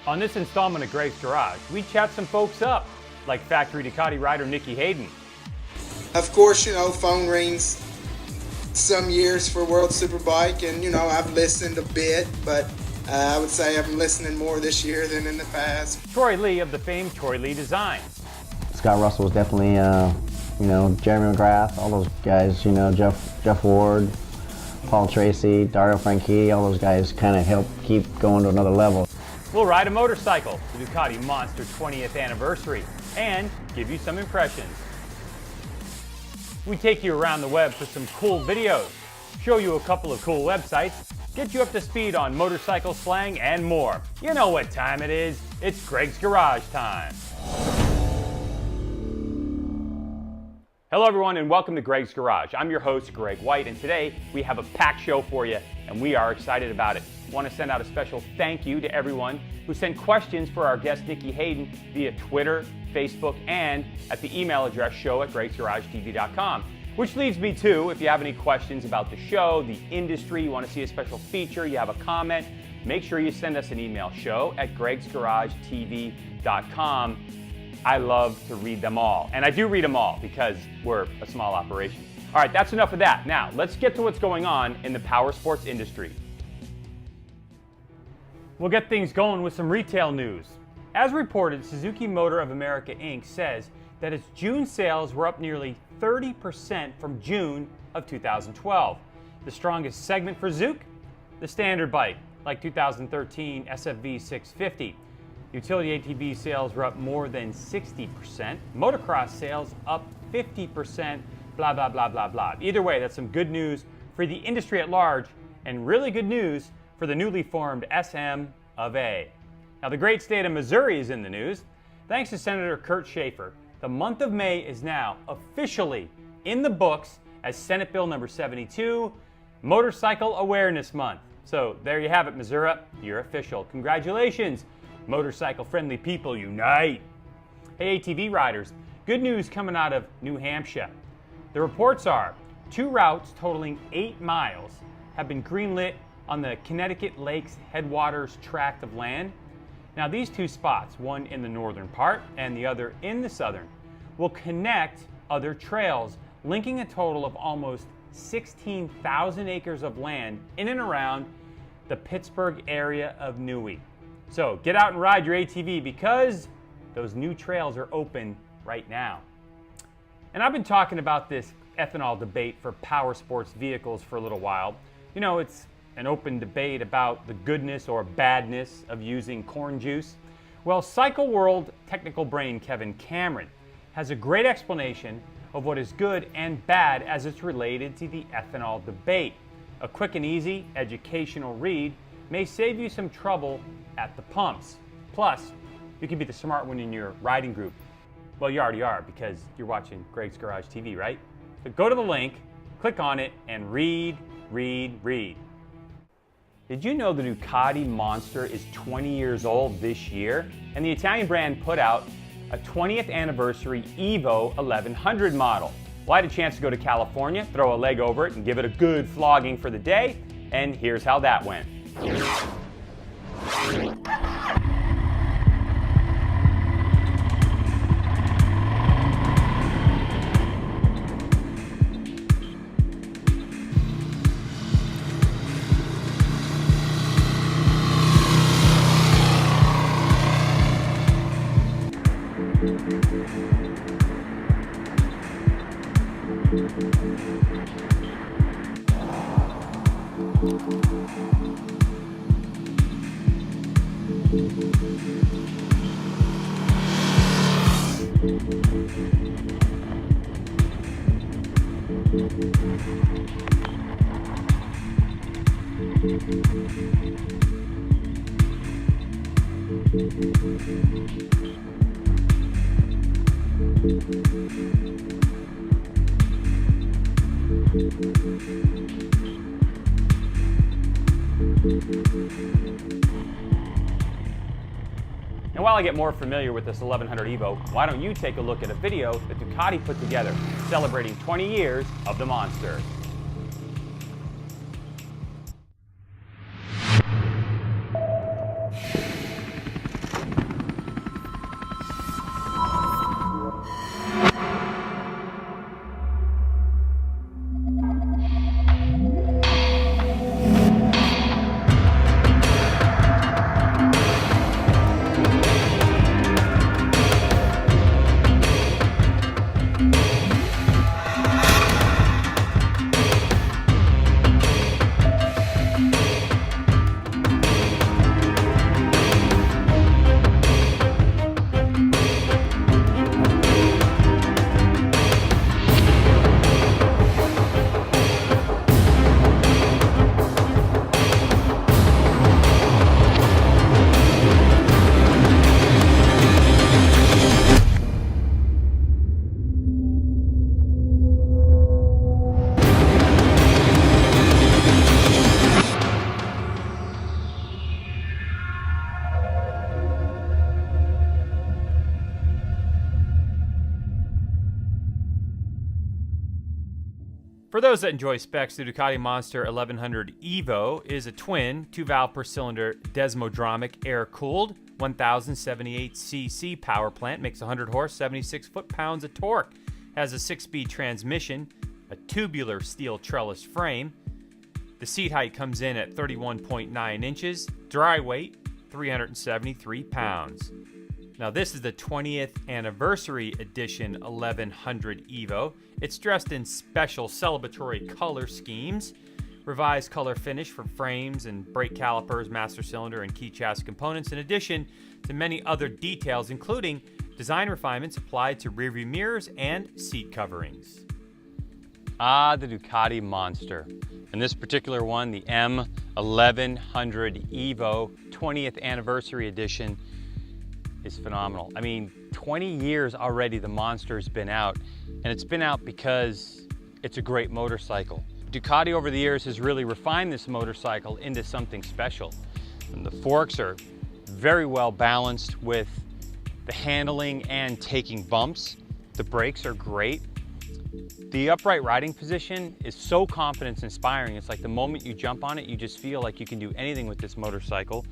On this installment of Greg's Garage, we chat some folks up, like factory Ducati rider Nicky Hayden. Of course, phone rings some years for World Superbike, and, I've listened a bit, but I would say I've been listening more this year than in the past. Troy Lee of the famed Troy Lee Designs. Scott Russell was definitely, Jeremy McGrath, all those guys, Jeff Ward, Paul Tracy, Dario Franchitti, all those guys kind of helped keep going to another level. We'll ride a motorcycle, the Ducati Monster 20th anniversary, and give you some impressions. We take you around the web for some cool videos, show you a couple of cool websites, get you up to speed on motorcycle slang and more. You know what time it is. It's Greg's Garage time. Hello everyone and welcome to Greg's Garage. I'm your host, Greg White, and today we have a packed show for you and we are excited about it. I want to send out a special thank you to everyone who sent questions for our guest Nicky Hayden via Twitter, Facebook, and at the email address show@gregsgaragetv.com. Which leads me to, if you have any questions about the show, the industry, you want to see a special feature, you have a comment, make sure you send us an email, show@gregsgaragetv.com. I love to read them all, and I do read them all because we're a small operation. All right, that's enough of that. Now, let's get to what's going on in the power sports industry. We'll get things going with some retail news. As reported, Suzuki Motor of America Inc. says that its June sales were up nearly 30% from June of 2012. The strongest segment for Zook? The standard bike, like 2013 SFV 650. Utility ATV sales were up more than 60%. Motocross sales up 50%, blah, blah, blah, blah, blah. Either way, that's some good news for the industry at large and really good news for the newly formed SM of A. Now, the great state of Missouri is in the news. Thanks to Senator Kurt Schaefer, the month of May is now officially in the books as Senate Bill number 72, Motorcycle Awareness Month. So there you have it, Missouri. You're official. Congratulations. Motorcycle-friendly people unite. Hey, ATV riders, good news coming out of New Hampshire. The reports are 2 routes totaling 8 miles have been greenlit on the Connecticut Lakes Headwaters tract of land. Now, these 2 spots, one in the northern part and the other in the southern, will connect other trails, linking a total of almost 16,000 acres of land in and around the Pittsburgh area of Newey. So get out and ride your ATV because those new trails are open right now. And I've been talking about this ethanol debate for power sports vehicles for a little while. It's an open debate about the goodness or badness of using corn juice. Well, Cycle World technical brain Kevin Cameron has a great explanation of what is good and bad as it's related to the ethanol debate. A quick and easy educational read may save you some trouble at the pumps. Plus, you can be the smart one in your riding group. Well, you already are because you're watching Greg's Garage TV, right? So go to the link, click on it, and read. Did you know the Ducati Monster is 20 years old this year? And the Italian brand put out a 20th anniversary Evo 1100 model. Well, I had a chance to go to California, throw a leg over it, and give it a good flogging for the day. And here's how that went. And while I get more familiar with this 1100 Evo, why don't you take a look at a video that Ducati put together celebrating 20 years of the Monster. For those that enjoy specs, the Ducati Monster 1100 Evo is a twin 2-valve per cylinder desmodromic air-cooled 1078cc power plant, makes 100 horse, 76 foot-pounds of torque, has a 6-speed transmission, a tubular steel trellis frame. The seat height comes in at 31.9 inches, dry weight 373 pounds. Now this is the 20th anniversary edition 1100 Evo. It's dressed in special celebratory color schemes, revised color finish for frames and brake calipers, master cylinder, and key chassis components, in addition to many other details, including design refinements applied to rearview mirrors and seat coverings. Ah, the Ducati Monster. In this particular one, the M1100 Evo 20th anniversary edition is phenomenal. I mean, 20 years already the Monster's been out, and it's been out because it's a great motorcycle. Ducati over the years has really refined this motorcycle into something special. And the forks are very well balanced with the handling and taking bumps. The brakes are great. The upright riding position is so confidence inspiring. It's like the moment you jump on it, you just feel like you can do anything with this motorcycle.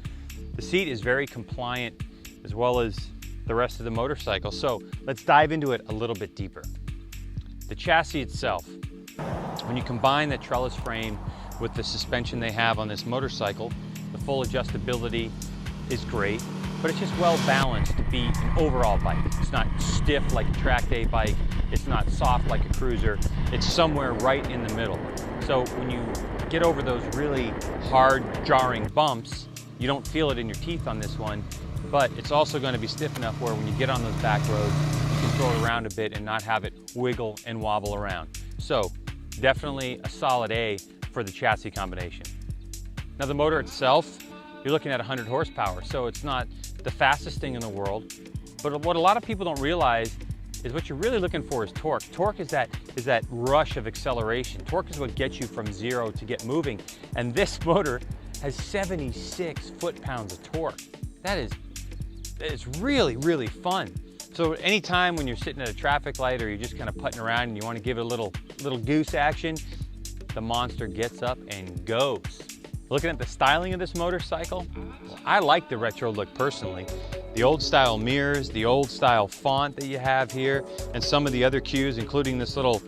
The seat is very compliant, as well as the rest of the motorcycle. So let's dive into it a little bit deeper. The chassis itself, when you combine the trellis frame with the suspension they have on this motorcycle, the full adjustability is great, but it's just well balanced to be an overall bike. It's not stiff like a track day bike. It's not soft like a cruiser. It's somewhere right in the middle. So when you get over those really hard, jarring bumps, you don't feel it in your teeth on this one, but it's also going to be stiff enough where when you get on those back roads, you can throw it around a bit and not have it wiggle and wobble around. So definitely a solid A for the chassis combination. Now the motor itself, you're looking at 100 horsepower, so it's not the fastest thing in the world, but what a lot of people don't realize is what you're really looking for is torque. Torque is that rush of acceleration. Torque is what gets you from zero to get moving, and this motor has 76 foot-pounds of torque. It's really, really fun. So anytime when you're sitting at a traffic light or you're just kind of putting around and you want to give it a little goose action, the Monster gets up and goes. Looking at the styling of this motorcycle, well, I like the retro look personally. The old style mirrors, the old style font that you have here, and some of the other cues, including this little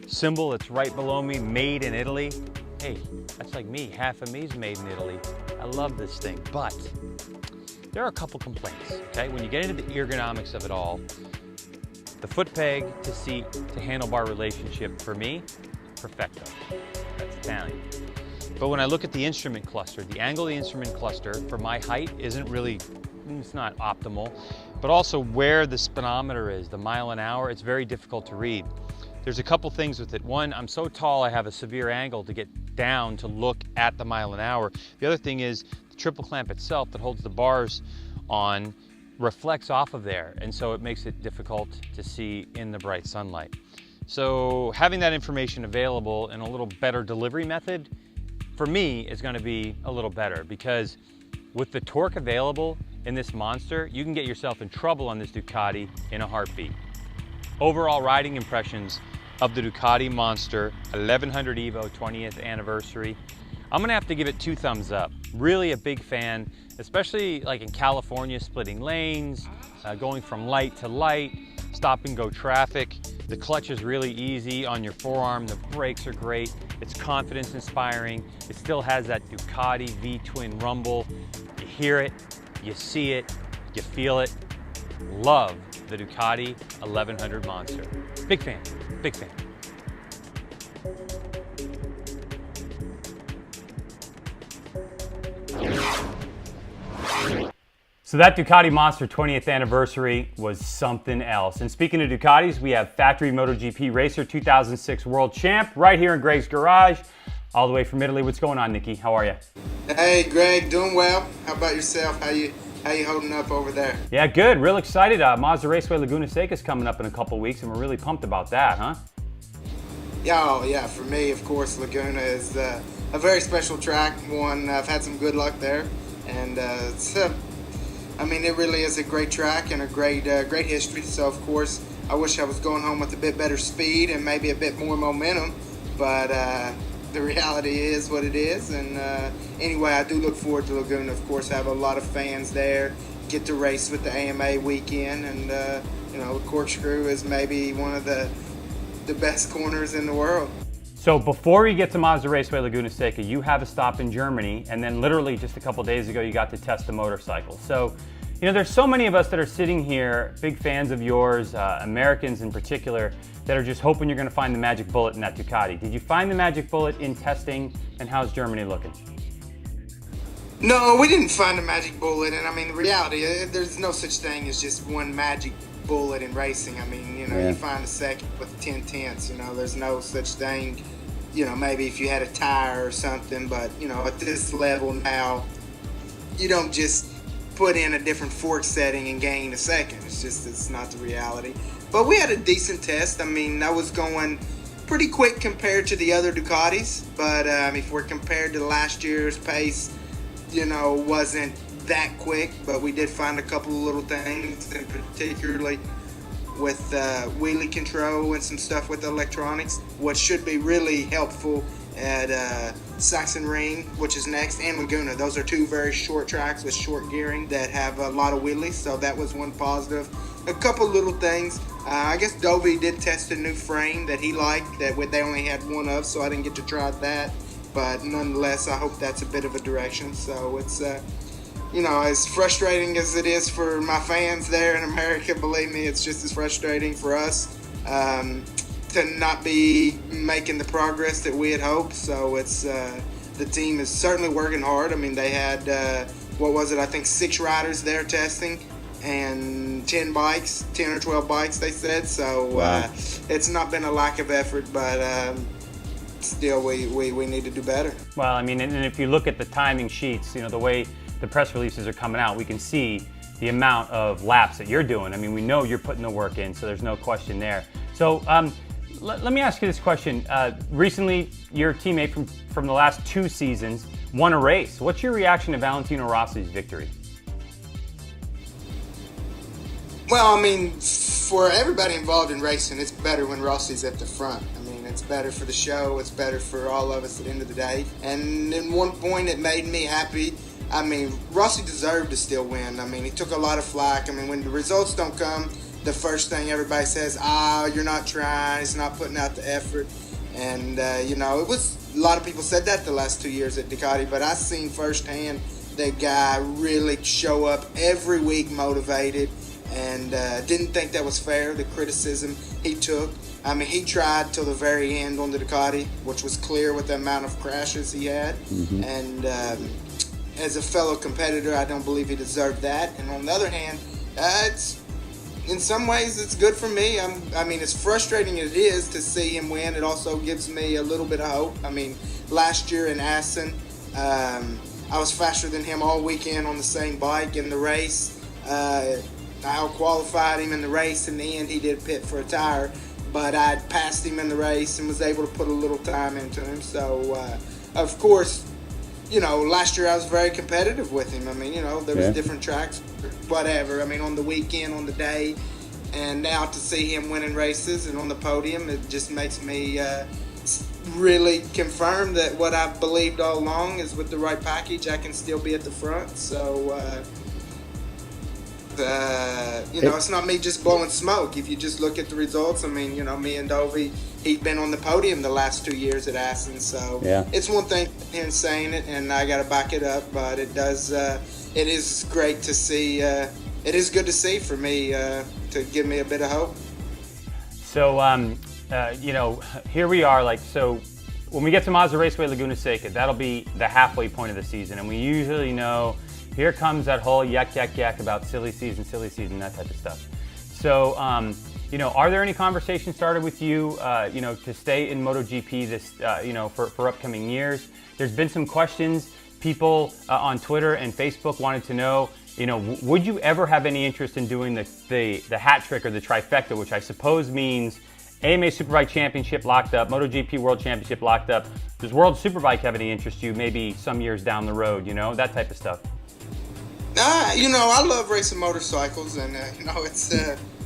symbol that's right below me, made in Italy. Hey, that's like me, half of me's made in Italy. I love this thing, but there are a couple complaints, okay? When you get into the ergonomics of it all, the foot peg to seat to handlebar relationship, for me, perfecto. That's Italian. But when I look at the instrument cluster, the angle of the instrument cluster for my height isn't really, it's not optimal, but also where the speedometer is, the mile an hour, it's very difficult to read. There's a couple things with it. One, I'm so tall I have a severe angle to get down to look at the mile an hour. The other thing is the triple clamp itself that holds the bars on reflects off of there, and so it makes it difficult to see in the bright sunlight. So having that information available and a little better delivery method, for me, is going to be a little better, because with the torque available in this Monster, you can get yourself in trouble on this Ducati in a heartbeat. Overall riding impressions of the Ducati Monster 1100 Evo 20th anniversary, I'm gonna have to give it 2 thumbs up. Really a big fan, especially like in California, splitting lanes, going from light to light, stop and go traffic. The clutch is really easy on your forearm. The brakes are great. It's confidence inspiring. It still has that Ducati V-twin rumble. You hear it, you see it, you feel it. Love the Ducati 1100 Monster. Big fan, big fan. So that Ducati Monster 20th anniversary was something else. And speaking of Ducatis, we have factory MotoGP racer, 2006 world champ, right here in Greg's garage, all the way from Italy. What's going on, Nicky? How are you? Hey, Greg, doing well. How about yourself? How you holding up over there? Yeah, good. Real excited. Mazda Raceway Laguna Seca is coming up in a couple weeks, and we're really pumped about that, huh? Yeah, oh, yeah. For me, of course, Laguna is a very special track. One, I've had some good luck there, and I mean, it really is a great track and a great history. So, of course, I wish I was going home with a bit better speed and maybe a bit more momentum. but the reality is what it is. And anyway, I do look forward to Laguna. Of course, I have a lot of fans there. Get to race with the AMA weekend, and the corkscrew is maybe one of the best corners in the world. So before you get to Mazda Raceway Laguna Seca, you have a stop in Germany, and then literally just a couple days ago, you got to test the motorcycle. So, there's so many of us that are sitting here, big fans of yours, Americans in particular, that are just hoping you're going to find the magic bullet in that Ducati. Did you find the magic bullet in testing, and how's Germany looking? No, we didn't find a magic bullet, and I mean, the reality, there's no such thing as just one magic bullet in racing. I mean, you find a second with 10 tenths, there's no such thing, maybe if you had a tire or something, but, at this level now, you don't just put in a different fork setting and gain a second. It's not the reality. But we had a decent test. I mean, I was going pretty quick compared to the other Ducatis, but if we're compared to last year's pace, wasn't that quick, but we did find a couple of little things, and particularly with wheelie control and some stuff with the electronics, what should be really helpful at Sachsenring, which is next, and Laguna. Those are two very short tracks with short gearing that have a lot of wheelies, so that was one positive. A couple little things. I guess Dovey did test a new frame that he liked that they only had one of, so I didn't get to try that. But nonetheless, I hope that's a bit of a direction. So it's, as frustrating as it is for my fans there in America, believe me, it's just as frustrating for us to not be making the progress that we had hoped. So it's the team is certainly working hard. I mean, they had, I think 6 riders there testing and 10 or 12 bikes, they said. So wow. It's not been a lack of effort, but still we need to do better. Well, I mean, and if you look at the timing sheets, the way the press releases are coming out, we can see the amount of laps that you're doing. I mean, we know you're putting the work in, so there's no question there. So let me ask you this question. Recently, your teammate from the last 2 seasons won a race. What's your reaction to Valentino Rossi's victory? Well, I mean, for everybody involved in racing, it's better when Rossi's at the front. I mean, it's better for the show. It's better for all of us at the end of the day. And in one point, it made me happy. I mean, Rossi deserved to still win. I mean, he took a lot of flack. I mean, when the results don't come, the first thing everybody says, you're not trying, he's not putting out the effort. And, it was, a lot of people said that the last 2 years at Ducati, but I seen firsthand that guy really show up every week motivated, and didn't think that was fair, the criticism he took. I mean, he tried till the very end on the Ducati, which was clear with the amount of crashes he had. Mm-hmm. And as a fellow competitor, I don't believe he deserved that. And on the other hand, in some ways, it's good for me. I mean, as frustrating as it is to see him win, it also gives me a little bit of hope. I mean, last year in Assen, I was faster than him all weekend on the same bike in the race. I out-qualified him in the race. In the end, he did pit for a tire, but I passed him in the race and was able to put a little time into him. So, of course, last year I was very competitive with him. I mean, there was different tracks, whatever. I mean, on the weekend, on the day, and now to see him winning races and on the podium, it just makes me really confirm that what I've believed all along is with the right package, I can still be at the front. So, it's not me just blowing smoke. If you just look at the results, I mean, me and Dovey, he's been on the podium the last 2 years at Assen. So it's one thing him saying it, and I got to back it up. But it does. It is great to see. It is good to see for me to give me a bit of hope. So, here we are. So when we get to Mazda Raceway Laguna Seca, that'll be the halfway point of the season, and we usually know. Here comes that whole yak about silly season, that type of stuff. So, are there any conversations started with you, to stay in MotoGP this, for upcoming years? There's been some questions. People on Twitter and Facebook wanted to know, would you ever have any interest in doing the hat trick or the trifecta, which I suppose means AMA Superbike Championship locked up, MotoGP World Championship locked up. Does World Superbike have any interest you maybe some years down the road, that type of stuff? I love racing motorcycles, and it's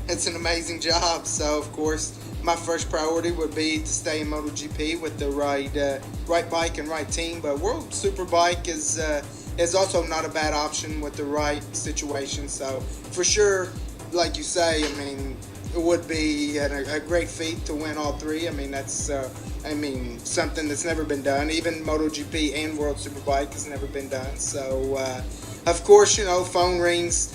it's an amazing job. So of course, my first priority would be to stay in MotoGP with the right bike and right team. But World Superbike is also not a bad option with the right situation. So for sure, like you say, I mean, it would be a great feat to win all three. I mean, that's something that's never been done. Even MotoGP and World Superbike has never been done. So of course, phone rings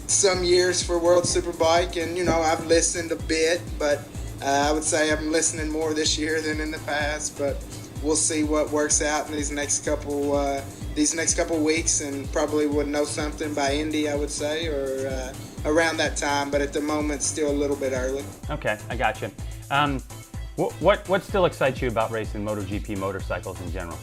some years for World Superbike, and I've listened a bit, but I would say I'm listening more this year than in the past. But we'll see what works out in these next couple weeks, and probably would know something by Indy, I would say, or around that time. But at the moment, still a little bit early. Okay, I got you. What still excites you about racing MotoGP motorcycles in general?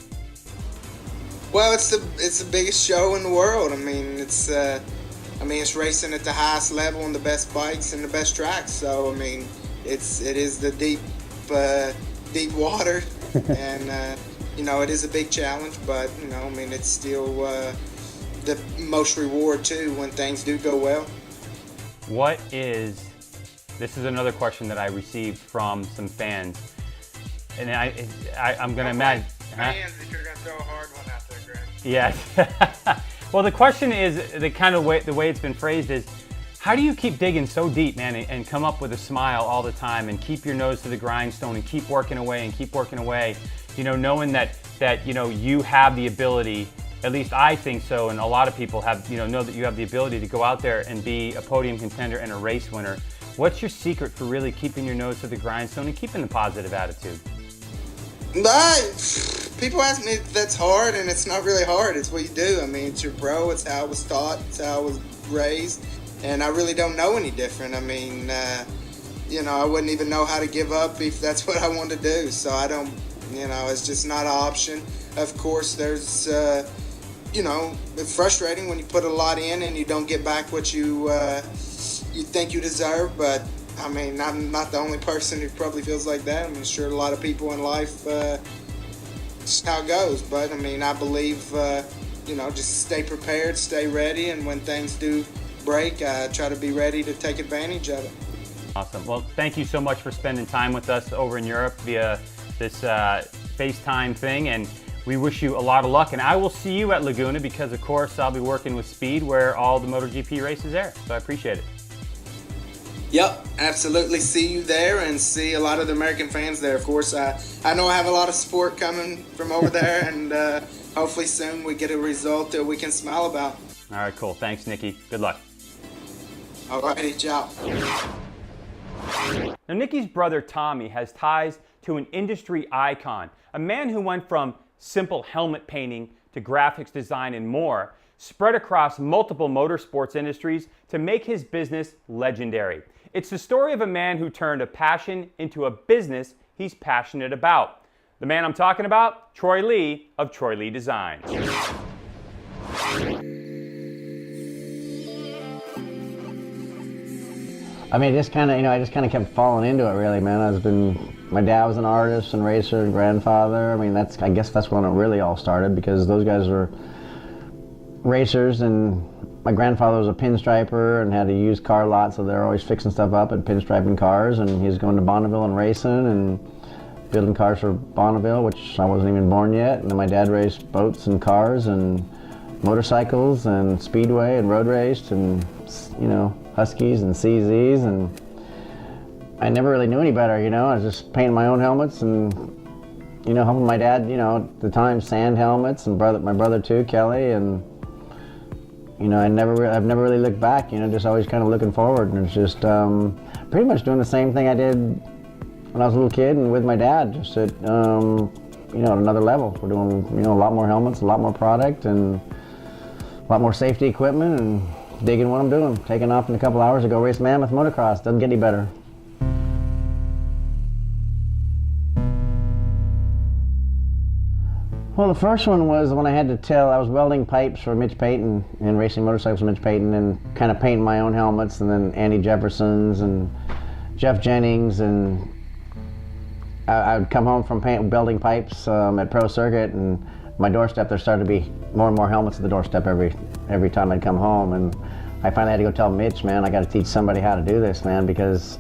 Well, it's the biggest show in the world. I mean, it's racing at the highest level on the best bikes and the best tracks. So I mean, it is the deep water, and it is a big challenge. But it's still the most reward too when things do go well. This is another question that I received from some fans, and I'm gonna imagine. Fans, if you're gonna throw a hard one out there, Greg. Yeah. Well, the question is the way it's been phrased is, how do you keep digging so deep, man, and come up with a smile all the time, and keep your nose to the grindstone, and keep working away, knowing that you have the ability. At least I think so, and a lot of people know that you have the ability to go out there and be a podium contender and a race winner. What's your secret for really keeping your nose to the grindstone and keeping the positive attitude? People ask me if that's hard, and it's not really hard. It's what you do. I mean, it's your pro. It's how I was taught. It's how I was raised, and I really don't know any different. I mean, I wouldn't even know how to give up if that's what I wanted to do. So I don't, it's just not an option. Of course, there's, it's frustrating when you put a lot in and you don't get back what you think you deserve. But I mean, I'm not the only person who probably feels like that. I mean, sure, a lot of people in life, it's how it goes. But I mean, I believe, just stay prepared, stay ready, and when things do break, try to be ready to take advantage of it. Awesome. Well, thank you so much for spending time with us over in Europe via this FaceTime thing, and we wish you a lot of luck. And I will see you at Laguna because, of course, I'll be working with Speed where all the MotoGP races are. So I appreciate it. Yep, absolutely. See you there, and see a lot of the American fans there. Of course, I know I have a lot of support coming from over there, and hopefully soon we get a result that we can smile about. All right, cool. Thanks, Nicky. Good luck. All righty, ciao. Now, Nicky's brother Tommy has ties to an industry icon, a man who went from simple helmet painting to graphics design and more, spread across multiple motorsports industries to make his business legendary. It's the story of a man who turned a passion into a business he's passionate about. The man I'm talking about, Troy Lee of Troy Lee Designs. I mean, I just kind of kept falling into it, really, man. My dad was an artist and racer and grandfather. I mean, I guess that's when it really all started, because those guys were racers, and my grandfather was a pinstriper and had a used car lot, so they're always fixing stuff up and pinstriping cars, and he was going to Bonneville and racing and building cars for Bonneville, which I wasn't even born yet. And then my dad raced boats and cars and motorcycles and speedway and road raced and, Huskies and CZs, and I never really knew any better, I was just painting my own helmets and, helping my dad, at the time, sand helmets, and my brother too, Kelly, and, I've never really looked back, just always kind of looking forward, and it's just pretty much doing the same thing I did when I was a little kid and with my dad, just at, at another level. We're doing, a lot more helmets, a lot more product, and a lot more safety equipment, and digging what I'm doing. Taking off in a couple hours to go race Mammoth motocross. Doesn't get any better. Well, the first one was when I was welding pipes for Mitch Payton and racing motorcycles with Mitch Payton, and kind of painting my own helmets, and then Andy Jefferson's and Jeff Jennings, and I would come home from welding pipes at Pro Circuit, and my doorstep, there started to be more and more helmets at the doorstep every time I'd come home, and I finally had to go tell Mitch, man, I got to teach somebody how to do this, man, because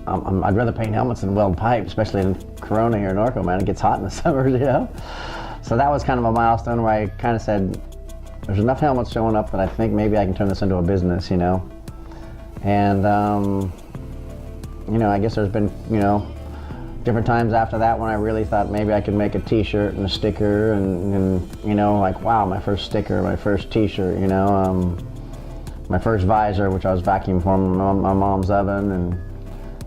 I'd rather paint helmets than weld pipe, especially in Corona here in Norco, man. It gets hot in the summer, you know? So that was kind of a milestone where I kind of said, there's enough helmets showing up that I think maybe I can turn this into a business, you know? And, you know, I guess there's been, you know, different times after that when I really thought maybe I could make a t-shirt and a sticker and you know, like, wow, my first sticker, my first t-shirt, you know, my first visor, which I was vacuuming for my mom's oven, and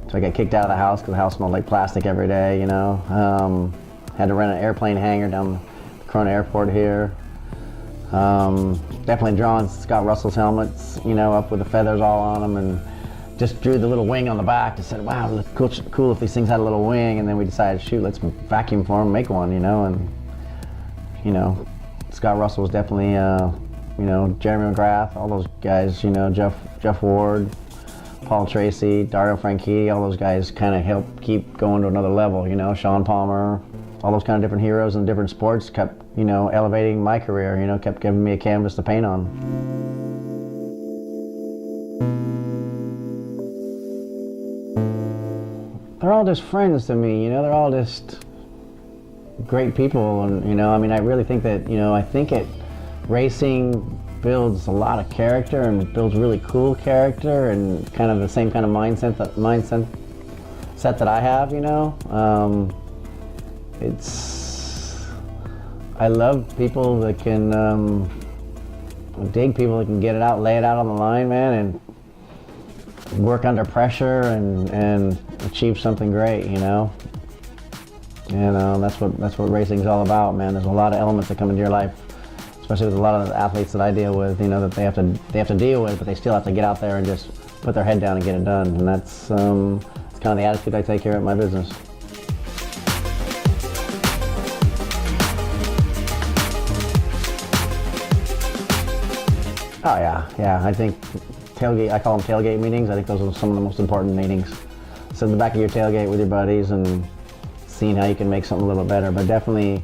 so I got kicked out of the house because the house smelled like plastic every day, you know. Had to rent an airplane hangar down the Corona Airport here. Definitely drawing Scott Russell's helmets, you know, up with the feathers all on them, and just drew the little wing on the back and said, wow, it'd look cool if these things had a little wing. And then we decided, shoot, let's vacuum for them, make one, you know. And, you know, Scott Russell was definitely, you know, Jeremy McGrath, all those guys, you know, Jeff Ward, Paul Tracy, Dario Franchitti, all those guys kind of helped keep going to another level, you know, Sean Palmer, all those kind of different heroes in different sports kept, you know, elevating my career, you know, kept giving me a canvas to paint on. They're all just friends to me, you know, they're all just great people, and, you know, I mean, I really think that, you know, I think racing builds a lot of character and builds really cool character and kind of the same kind of mindset that I have, you know. I love people that can, dig people that can get it out, lay it out on the line, man, and work under pressure and achieve something great, you know. And that's what racing's all about, man. There's a lot of elements that come into your life, especially with a lot of the athletes that I deal with, you know, that they have to deal with, but they still have to get out there and just put their head down and get it done. And that's it's kind of the attitude I take here at my business. Oh yeah. I think I call them tailgate meetings. I think those are some of the most important meetings. Sit in the back of your tailgate with your buddies and seeing how you can make something a little better. But definitely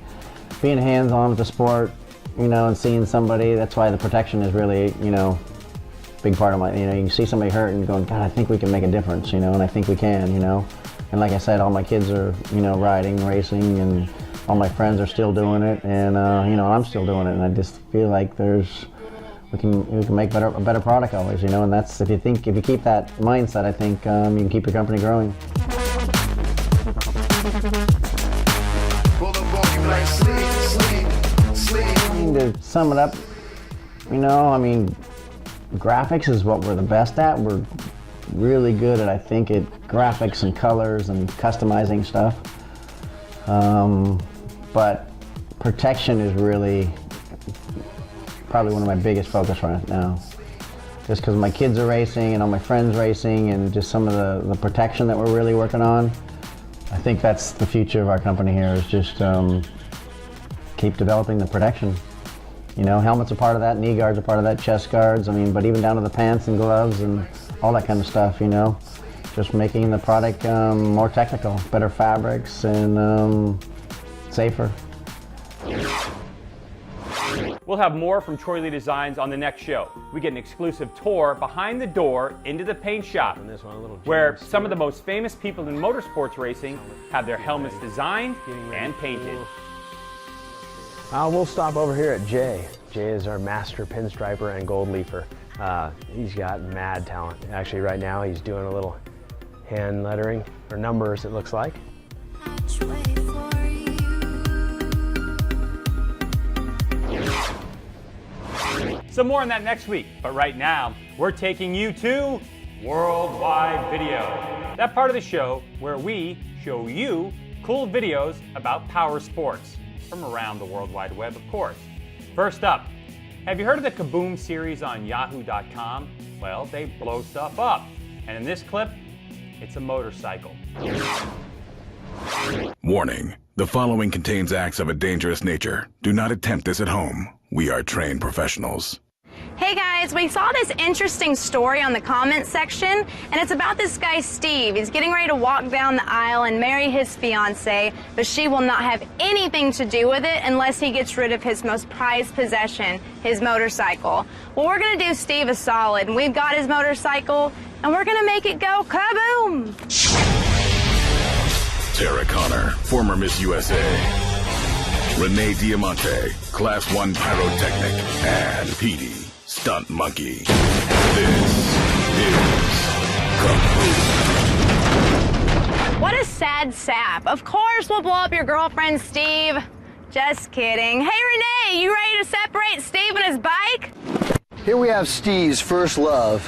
being hands-on with the sport, you know, and seeing somebody. That's why the protection is really, you know, big part of my. You know, you can see somebody hurt and going, God, I think we can make a difference, you know, and I think we can, you know. And like I said, all my kids are, you know, riding, racing, and all my friends are still doing it, and you know, I'm still doing it, and I just feel like we can make a better product always, you know, and that's, if you keep that mindset, I think you can keep your company growing. To sum it up, you know, I mean, graphics is what we're the best at. We're really good at, I think, at graphics and colors and customizing stuff. But protection is really probably one of my biggest focus right now. Just because my kids are racing and all my friends racing and just some of the protection that we're really working on. I think that's the future of our company here, is just keep developing the protection. You know, helmets are part of that, knee guards are part of that, chest guards, I mean, but even down to the pants and gloves and all that kind of stuff, you know. Just making the product more technical, better fabrics and safer. We'll have more from Troy Lee Designs on the next show. We get an exclusive tour behind the door into the paint shop, where some of the most famous people in motorsports racing have their helmets designed and painted. We'll stop over here at Jay. Jay is our master pinstriper and gold leafer. He's got mad talent. Actually, right now he's doing a little hand lettering, or numbers it looks like. Some more on that next week, but right now, we're taking you to Worldwide Video. That part of the show where we show you cool videos about power sports from around the World Wide Web, of course. First up, have you heard of the Kaboom series on Yahoo.com? Well, they blow stuff up. And in this clip, it's a motorcycle. Warning, the following contains acts of a dangerous nature. Do not attempt this at home. We are trained professionals. Hey guys, we saw this interesting story on the comments section, and it's about this guy Steve. He's getting ready to walk down the aisle and marry his fiancée, but she will not have anything to do with it unless he gets rid of his most prized possession, his motorcycle. Well, we're gonna do Steve a solid, and we've got his motorcycle, and we're gonna make it go kaboom! Tara Connor, former Miss USA. Renee Diamante, Class 1 Pyrotechnic. And Petey, Stunt Monkey. This is Kaboom! What a sad sap. Of course we'll blow up your girlfriend, Steve. Just kidding. Hey, Renee, you ready to separate Steve and his bike? Here we have Steve's first love.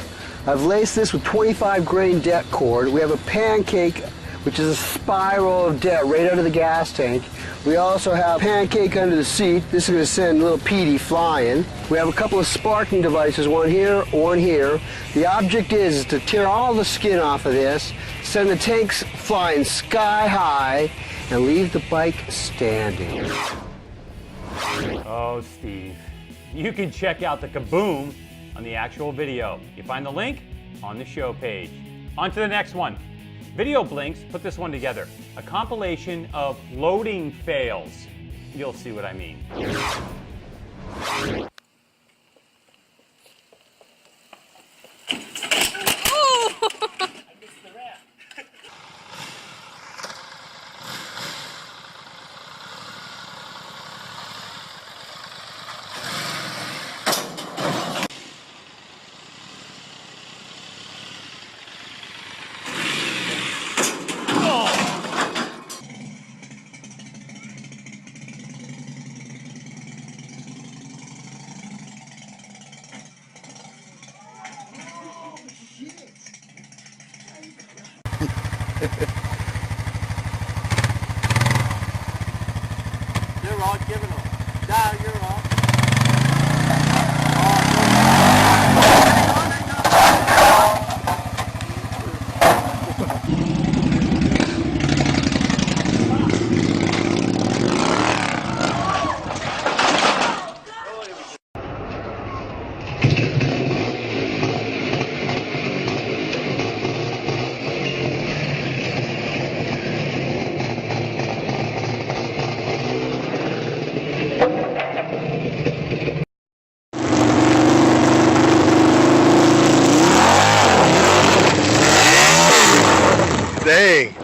I've laced this with 25 grain det cord. We have a pancake, which is a spiral of det right under the gas tank. We also have pancake under the seat. This is going to send little Petey flying. We have a couple of sparking devices, one here, one here. The object is to tear all the skin off of this, send the tanks flying sky high, and leave the bike standing. Oh, Steve. You can check out the Kaboom on the actual video. You find the link on the show page. On to the next one. Video Blinks put this one together. A compilation of loading fails. You'll see what I mean. You're on, giving them. Now you're on. Dang.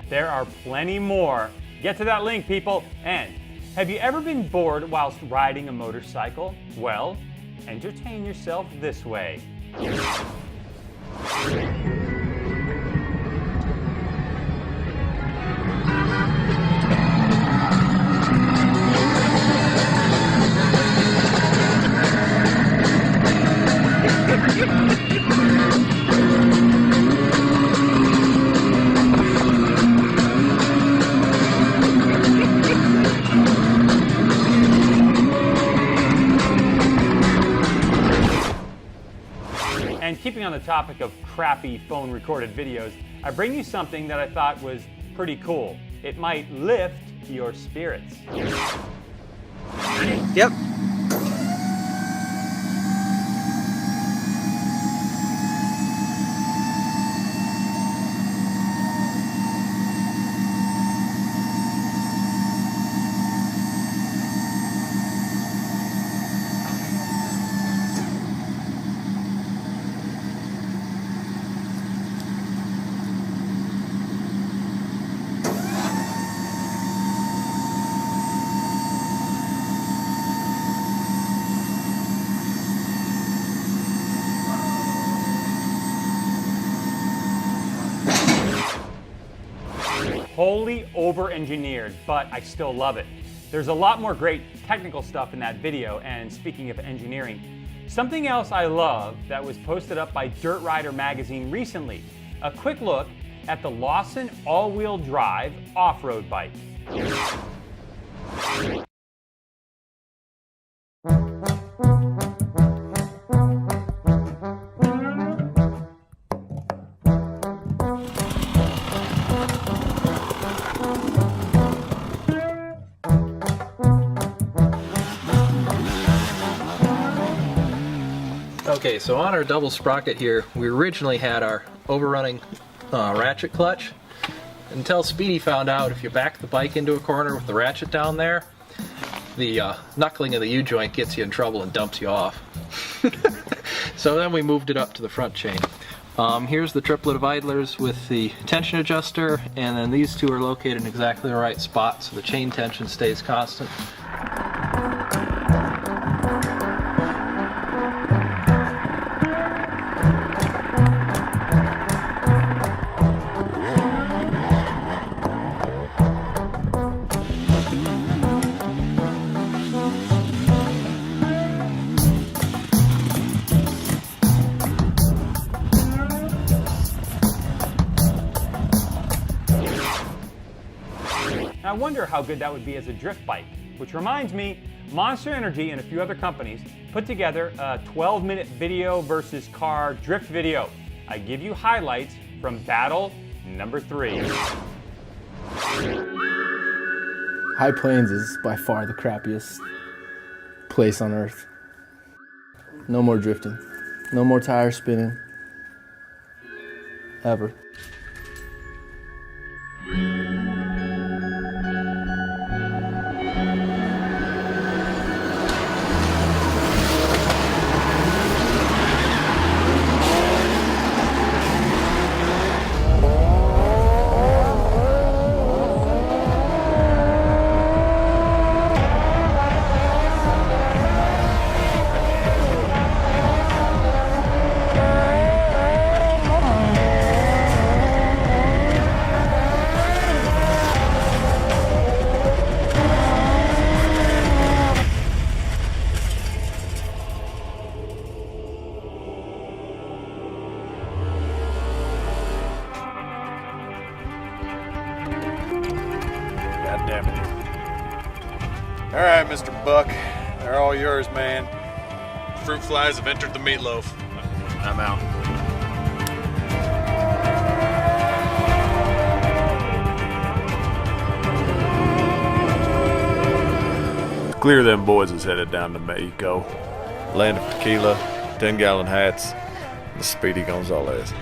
There are plenty more. Get to that link, people. And have you ever been bored whilst riding a motorcycle? Well, entertain yourself this way. And keeping on the topic of crappy phone recorded videos, I bring you something that I thought was pretty cool. It might lift your spirits. Yep. Wholly over-engineered, but I still love it. There's a lot more great technical stuff in that video, and speaking of engineering, something else I love that was posted up by Dirt Rider magazine recently, a quick look at the Lawson all-wheel drive off-road bike. Okay, so on our double sprocket here, we originally had our overrunning ratchet clutch until Speedy found out if you back the bike into a corner with the ratchet down there, the knuckling of the U-joint gets you in trouble and dumps you off. So then we moved it up to the front chain. Here's the triplet of idlers with the tension adjuster, and then these two are located in exactly the right spot so the chain tension stays constant. I wonder how good that would be as a drift bike, which reminds me, Monster Energy and a few other companies put together a 12-minute video versus car drift video. I give you highlights from battle number 3. High Plains is by far the crappiest place on earth. No more drifting. No more tire spinning. Ever. Damn it. All right, Mr. Buck. They're all yours, man. Fruit flies have entered the meatloaf. I'm out. Clear them boys is headed down to Mexico. Land of tequila, 10-gallon hats, and the Speedy Gonzalez.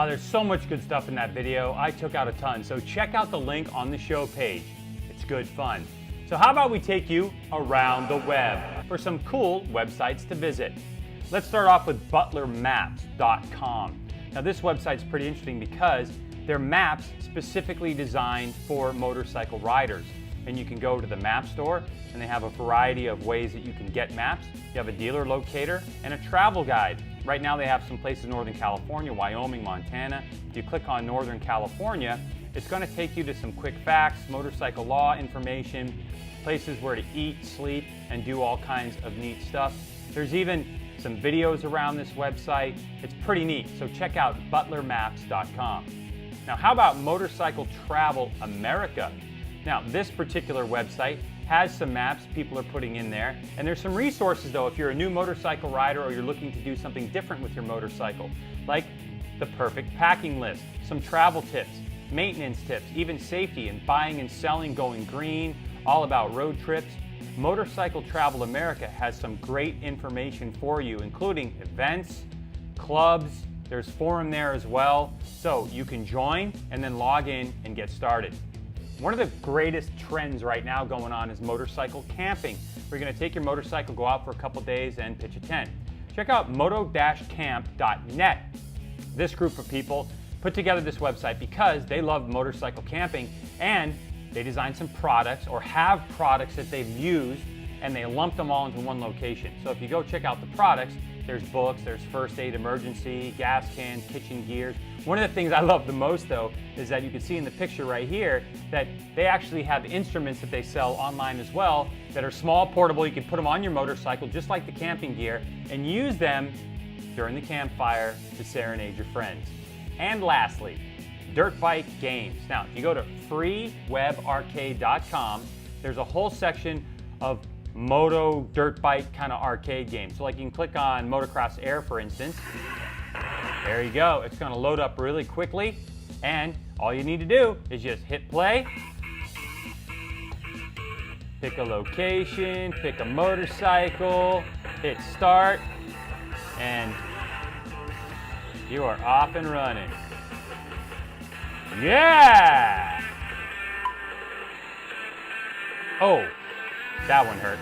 There's so much good stuff in that video. I took out a ton, so check out the link on the show page. It's good fun. So how about we take you around the web for some cool websites to visit. Let's start off with butlermaps.com. Now this website's pretty interesting because they're maps specifically designed for motorcycle riders. And you can go to the map store and they have a variety of ways that you can get maps. You have a dealer locator and a travel guide. Right now they have some places in Northern California, Wyoming, Montana. If you click on Northern California, it's going to take you to some quick facts, motorcycle law information, places where to eat, sleep, and do all kinds of neat stuff. There's even some videos around this website. It's pretty neat, so check out butlermaps.com. Now how about Motorcycle Travel America? Now this particular website has some maps people are putting in there, and there's some resources though if you're a new motorcycle rider or you're looking to do something different with your motorcycle, like the perfect packing list, some travel tips, maintenance tips, even safety and buying and selling, going green, all about road trips. Motorcycle Travel America has some great information for you, including events, clubs, there's forum there as well, so you can join and then log in and get started. One of the greatest trends right now going on is motorcycle camping. We're going to take your motorcycle, go out for a couple days, and pitch a tent. Check out moto-camp.net. This group of people put together this website because they love motorcycle camping and they designed some products or have products that they've used and they lump them all into one location. So if you go check out the products, there's books, there's first aid emergency, gas cans, kitchen gears. One of the things I love the most though is that you can see in the picture right here that they actually have instruments that they sell online as well that are small, portable. You can put them on your motorcycle just like the camping gear and use them during the campfire to serenade your friends. And lastly, dirt bike games. Now, if you go to freewebarcade.com, there's a whole section of moto dirt bike kind of arcade games. So like you can click on Motocross Air, for instance. There you go. It's going to load up really quickly, and all you need to do is just hit play, pick a location, pick a motorcycle, hit start, and you are off and running. Yeah! Oh, that one hurt.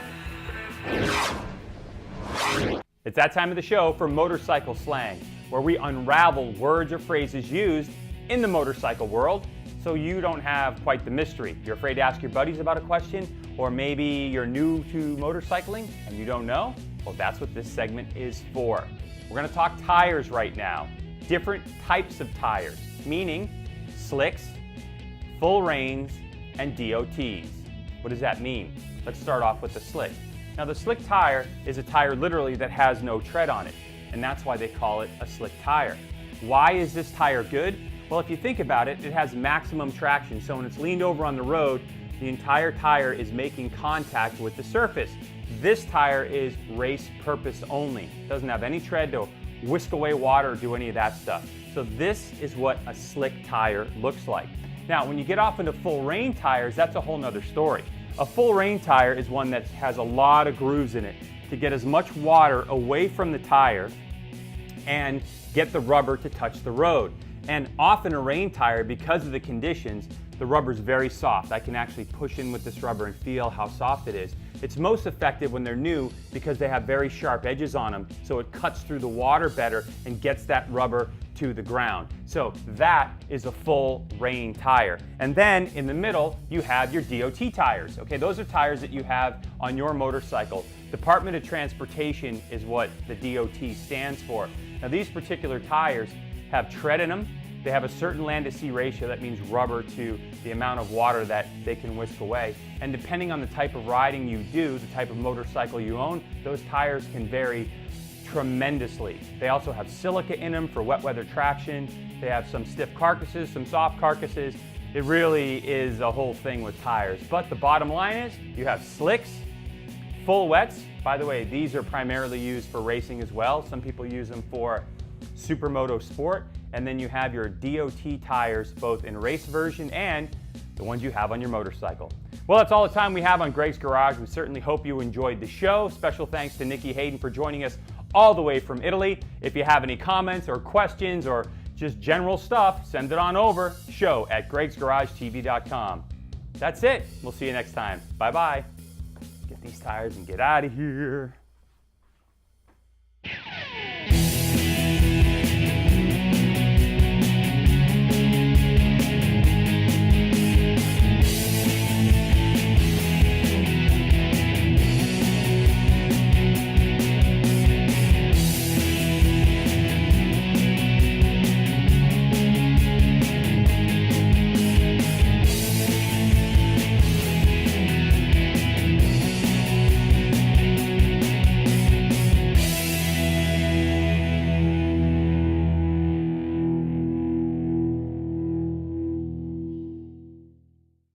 It's that time of the show for Motorcycle Slang, where we unravel words or phrases used in the motorcycle world so you don't have quite the mystery. You're afraid to ask your buddies about a question, or maybe you're new to motorcycling and you don't know? Well, that's what this segment is for. We're going to talk tires right now. Different types of tires, meaning slicks, full reins, and DOTs. What does that mean? Let's start off with the slick. Now, the slick tire is a tire literally that has no tread on it, and that's why they call it a slick tire. Why is this tire good? Well, if you think about it, it has maximum traction, so when it's leaned over on the road, the entire tire is making contact with the surface. This tire is race purpose only. It doesn't have any tread to whisk away water or do any of that stuff. So this is what a slick tire looks like. Now, when you get off into full rain tires, that's a whole nother story. A full rain tire is one that has a lot of grooves in it to get as much water away from the tire and get the rubber to touch the road. And often a rain tire, because of the conditions, the rubber's very soft. I can actually push in with this rubber and feel how soft it is. It's most effective when they're new because they have very sharp edges on them, so it cuts through the water better and gets that rubber to the ground. So that is a full rain tire. And then in the middle, you have your DOT tires. Okay, those are tires that you have on your motorcycle. Department of Transportation is what the DOT stands for. Now, these particular tires have tread in them. They have a certain land-to-sea ratio. That means rubber to the amount of water that they can whisk away. And depending on the type of riding you do, the type of motorcycle you own, those tires can vary tremendously. They also have silica in them for wet weather traction. They have some stiff carcasses, some soft carcasses. It really is a whole thing with tires. But the bottom line is you have slicks, full wets. By the way, these are primarily used for racing as well. Some people use them for supermoto sport. And then you have your DOT tires, both in race version and the ones you have on your motorcycle. Well, that's all the time we have on Greg's Garage. We certainly hope you enjoyed the show. Special thanks to Nicky Hayden for joining us all the way from Italy. If you have any comments or questions or just general stuff, send it on over, show@gregsgaragetv.com. That's it. We'll see you next time. Bye-bye. Get these tires and get out of here.